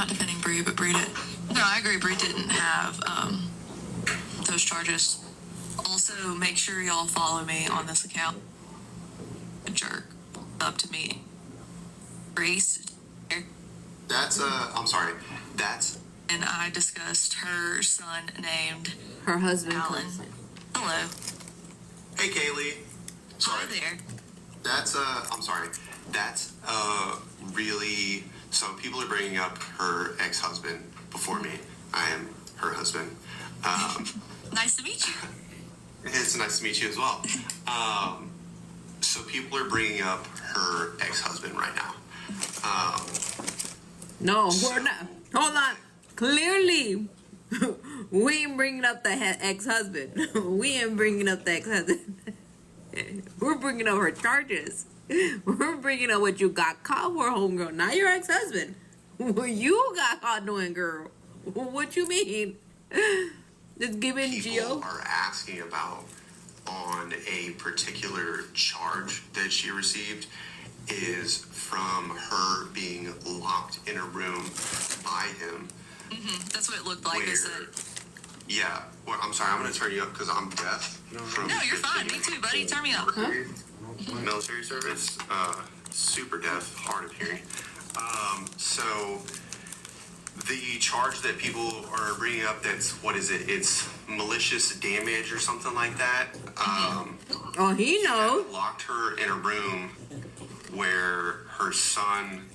not defending Bree, but Bree did. No, I agree. Bree didn't have those charges. Also, make sure y'all follow me on this account. A jerk up to me. Grace. That's I'm sorry. That's. And I discussed her son named her husband. Alan. Hello. Hey, Kaylee. Sorry. Hi there. That's I'm sorry. That's really. So people are bringing up her ex-husband before me. I am her husband. Nice to meet you. It's nice to meet you as well. So people are bringing up her ex-husband right now. No, we're not. Hold on. Clearly, we ain't bringing up the ex-husband. We ain't bringing up the ex-husband. We're bringing up her charges. We're bringing up what you got caught for, homegirl. Not your ex-husband. What you got caught doing, girl. What you mean? Just giving People Gio. are asking about on a particular charge that she received is from her being locked in a room by him. Mm-hmm. That's what it looked like. Is that? Yeah. Well, I'm sorry. I'm going to turn you up because I'm deaf. No, you're fine. Me too, buddy. Turn me up. Huh? Military service. Super deaf, hard of hearing. So the charge that people are bringing up, that's, what is it? It's malicious damage or something like that. Oh, he knows. Locked her in a room where her son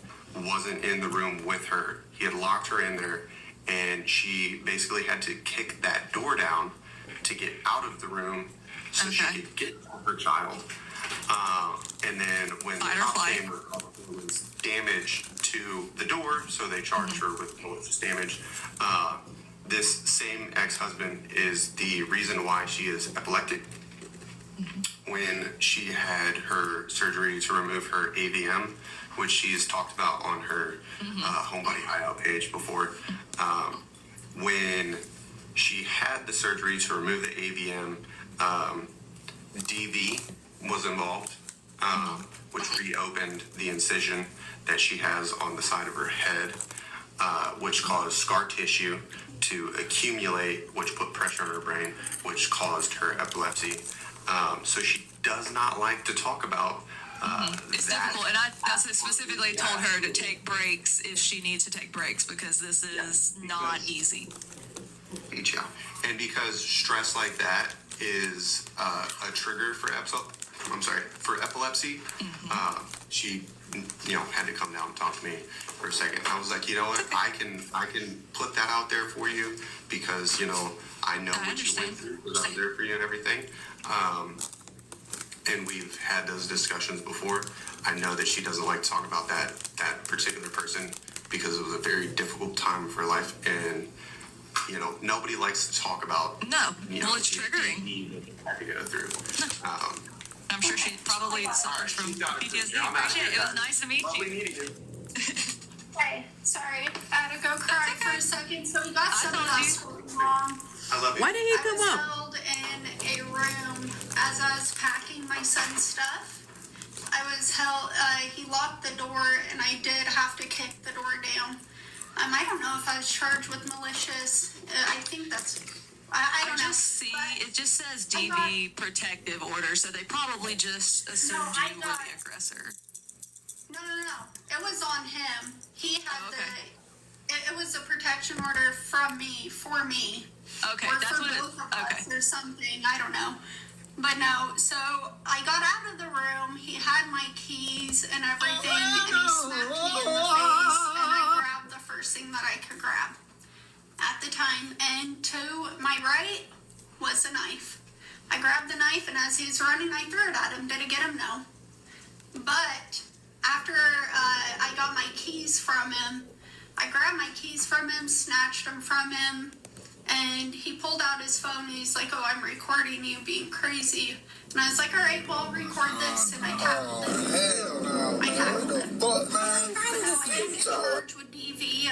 wasn't in the room with her. He had locked her in there, and she basically had to kick that door down to get out of the room so she could get her child. And then when the cop came, there was damage to the door, so they charged her with malicious damage. This same ex-husband is the reason why she is epileptic. When she had her surgery to remove her AVM, which she's talked about on her Homebody Hideout page before, when she had the surgery to remove the AVM, DV was involved, which reopened the incision that she has on the side of her head, which caused scar tissue to accumulate, which put pressure on her brain, which caused her epilepsy. So she does not like to talk about it's difficult, and I specifically told her to take breaks if she needs to take breaks, because this is not easy. Yeah, and because stress like that is a trigger for epilepsy. She, had to come down and talk to me for a second. I was like, you know what, I can put that out there for you because I know what you went through, was out there for you and everything. And we've had those discussions before. I know that she doesn't like to talk about that particular person because it was a very difficult time of her life, and nobody likes to talk about. No, well, it's triggering. Had to go through. I'm sure she probably suffers from PTSD. Appreciate it. It was nice to meet you. Hey, sorry, I had to go cry for a second. So we got some of us wrong. I love you. Why did he come I was up? held in a room as I was packing my son's stuff. I was held. He locked the door, and I did have to kick the door down. I don't know if I was charged with malicious. I think that's. I don't know. It just says DV protective order, so they probably just assumed you were the aggressor. No. It was on him. He had it was a protection order from me, for me. Okay, or that's for what both of us or something. I don't know. But no, so I got out of the room. He had my keys and everything, and he smacked me in the face, and I grabbed the first thing that I could grab at the time. And to my right was a knife. I grabbed the knife, and as he was running, I threw it at him. Did it get him? No. But after I got my keys from him, I grabbed my keys from him, snatched them from him, and he pulled out his phone, and he's like, "Oh, I'm recording you being crazy." And I was like, "All right, well, I'll record this," and I tackled him. I tackled him. But no, I didn't get charged with DV.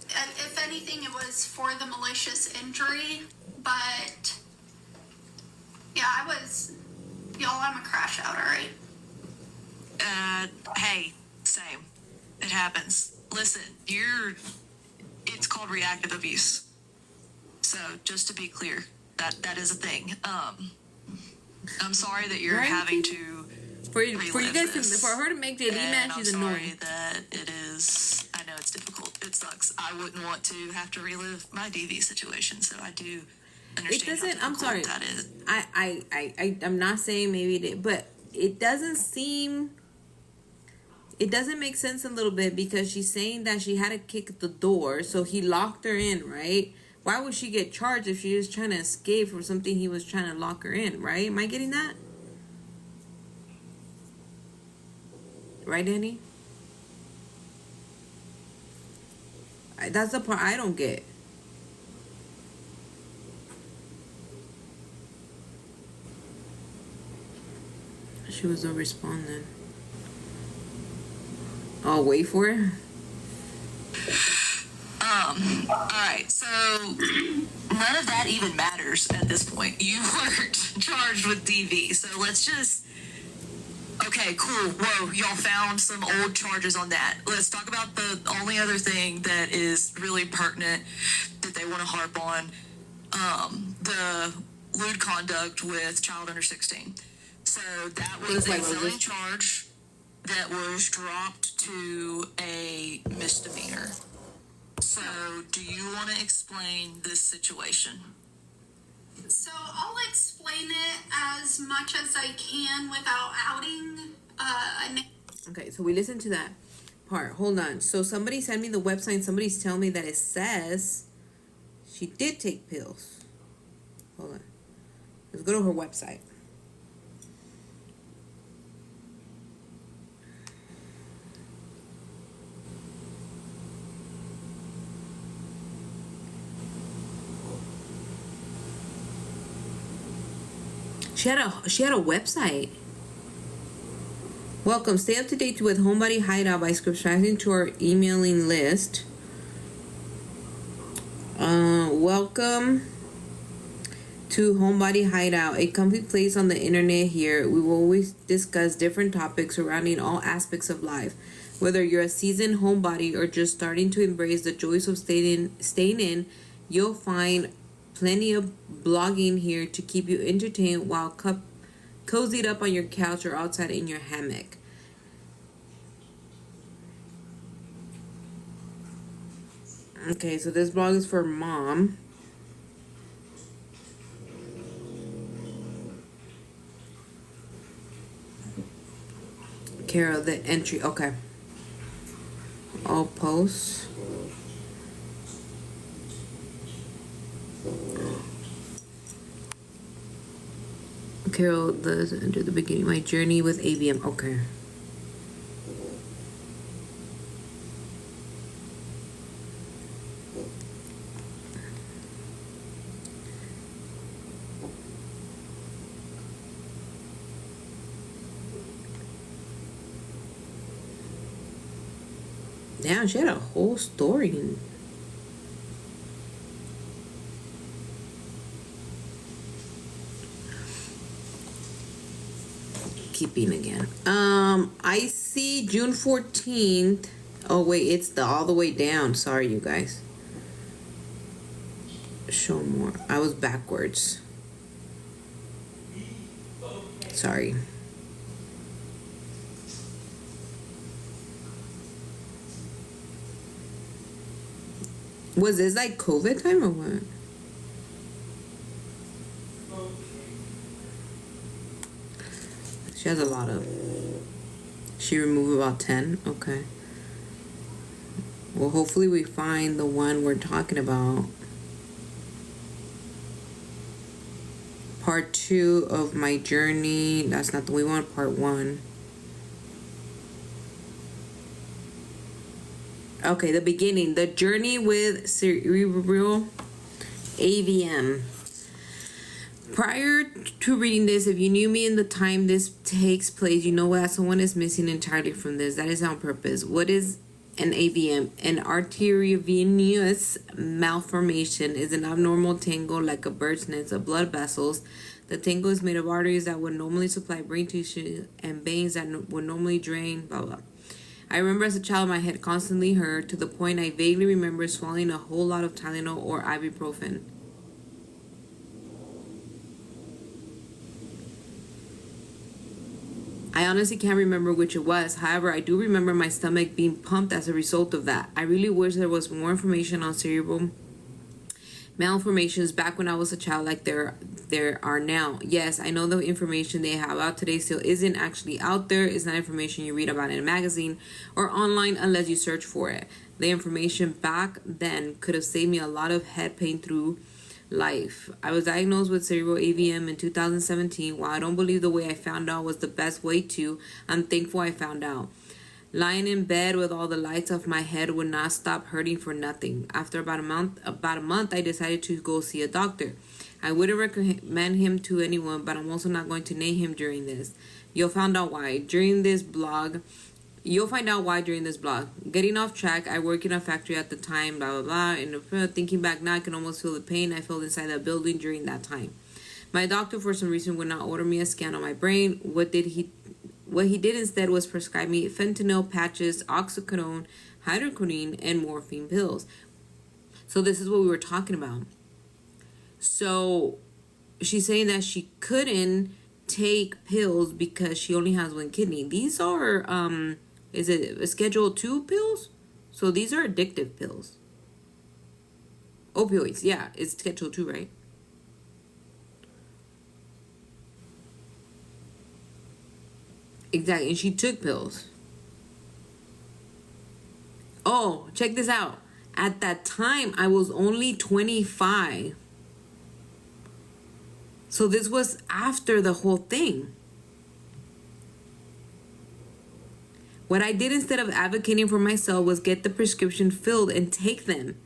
If anything, it was for the malicious injury, but yeah, I'm a crash out, all right? Hey, same. It happens. Listen, It's called reactive abuse. So just to be clear, that is a thing. I'm sorry that you're Right. having to For you guys to, this. for her to make JD and mad, I'm she's sorry annoying. that it is. I know it's difficult. It sucks. I wouldn't want to have to relive my DV situation. So I do understand. doesn't- How I'm sorry. difficult that is. I'm not saying maybe it did, but it doesn't make sense a little bit because she's saying that she had to kick the door, so he locked her in, right? Why would she get charged if she was trying to escape from something he was trying to lock her in, right? Am I getting that? Right, Danny? That's the part I don't get. She was a respondent. Oh, wait for it. All right, so none of that even matters at this point. You weren't charged with DV, so let's just. Okay, cool. Whoa, y'all found some old charges on that. Let's talk about the only other thing that is really pertinent that they want to harp on. The lewd conduct with child under 16. So that was a felony charge that was dropped to a misdemeanor. So do you want to explain this situation? So I'll explain it as much as I can without outing a name. Okay, so we listened to that part. Hold on. So somebody sent me the website. Somebody's telling me that it says she did take pills. Hold on. Let's go to her website. She had a website. Welcome. Stay up to date with Homebody Hideout by subscribing to our emailing list. Welcome to Homebody Hideout, a comfy place on the internet. Here we will always discuss different topics surrounding all aspects of life. Whether you're a seasoned homebody or just starting to embrace the joys of staying in, you'll find plenty of blogging here to keep you entertained while cozied up on your couch or outside in your hammock. Okay, so this blog is for mom. Carol, the entry. Okay. All posts. Carol, enter the beginning. My journey with ABM. Okay. Damn, she had a whole story. Keeping again. I see June 14th. Oh wait, it's all the way down. Sorry, you guys. Show more. I was backwards. Sorry. Was this like COVID time or what? She has a lot of. She removed about 10. Okay. Well, hopefully we find the one we're talking about. Part 2 of my journey. That's not the we want. Part 1. Okay, the beginning. The journey with cerebral AVM. Prior to reading this, if you knew me in the time this takes place, you know that someone is missing entirely from this. That is on purpose. What is an AVM? An arteriovenous malformation is an abnormal tangle like a bird's nest of blood vessels. The tangle is made of arteries that would normally supply brain tissue and veins that would normally drain, blah, blah. I remember as a child my head constantly hurt to the point I vaguely remember swallowing a whole lot of Tylenol or ibuprofen. I honestly can't remember which it was. However, I do remember my stomach being pumped as a result of that. I really wish there was more information on cerebral malformations back when I was a child like there are now. Yes, I know the information they have out today still isn't actually out there. It's not information you read about in a magazine or online unless you search for it. The information back then could have saved me a lot of head pain through life. I was diagnosed with cerebral AVM in 2017. While I don't believe the way I found out was the best way to, I'm thankful I found out. Lying in bed with all the lights off my head would not stop hurting for nothing. After about a month, I decided to go see a doctor. I wouldn't recommend him to anyone, but I'm also not going to name him during this. You'll find out why during this blog. Getting off track, I worked in a factory at the time, blah, blah, blah. And thinking back now, I can almost feel the pain I felt inside that building during that time. My doctor, for some reason, would not order me a scan on my brain. What he did instead was prescribe me fentanyl patches, oxycodone, hydrocodone, and morphine pills. So this is what we were talking about. So she's saying that she couldn't take pills because she only has one kidney. These are, is it Schedule 2 pills? So these are addictive pills. Opioids, yeah, it's Schedule 2, right? Exactly, and she took pills. Oh, check this out. At that time, I was only 25. So this was after the whole thing. What I did instead of advocating for myself was get the prescription filled and take them.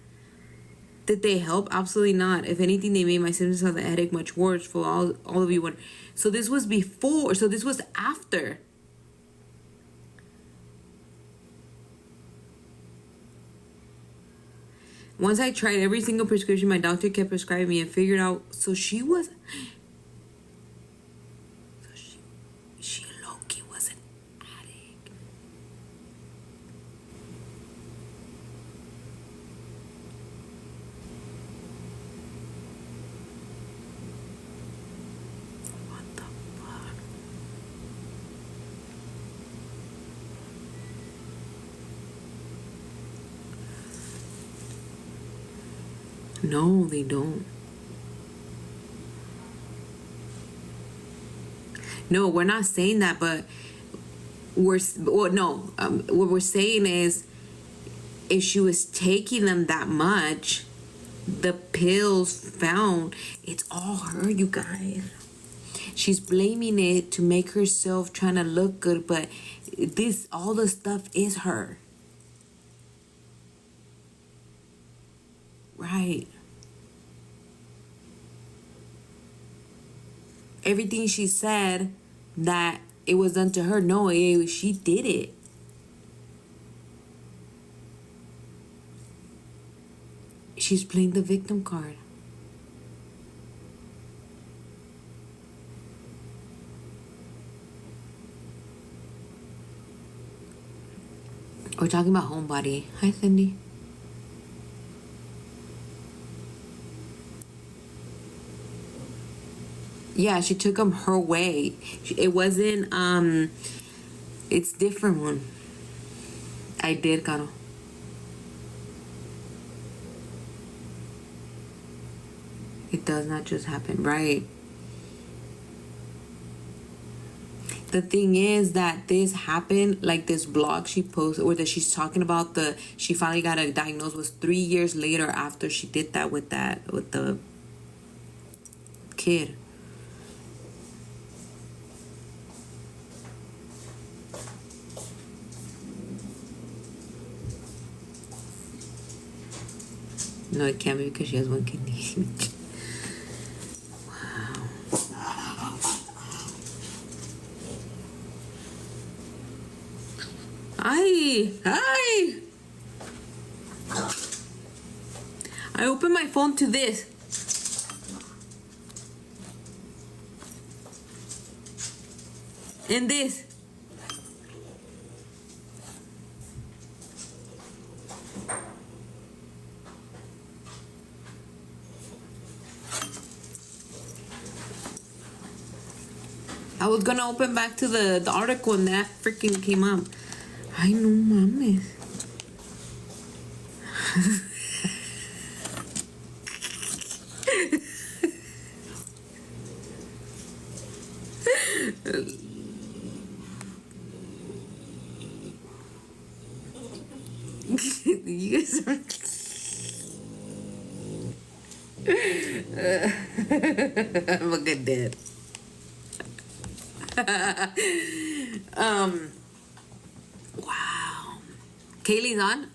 Did they help? Absolutely not. If anything, they made my symptoms of the headache much worse for all of you. So this was before. So this was after. Once I tried every single prescription my doctor kept prescribing me and figured out, she low-key was an addict. What the fuck? No, they don't. No, we're not saying that, but what we're saying is if she was taking them that much, the pills found, it's all her, you guys. She's blaming it to make herself trying to look good, but all the stuff is her. Right. Everything she said that it was done to her, no, she did it. She's playing the victim card. We're talking about Homebody. Hi, Cindy. Yeah, she took them her way. It wasn't, it's different one. I did, Caro. It does not just happen, right? The thing is that this happened, like this blog she posted, or that she's talking about, she finally got diagnosed was 3 years later after she did that with the kid. No, it can't be because she has one kidney. Wow. Hi. I opened my phone to this. And this. I was gonna open back to the article and that freaking came up. Ay, no mames. You guys are... I'm a good dad. Wow. Kaylee's on?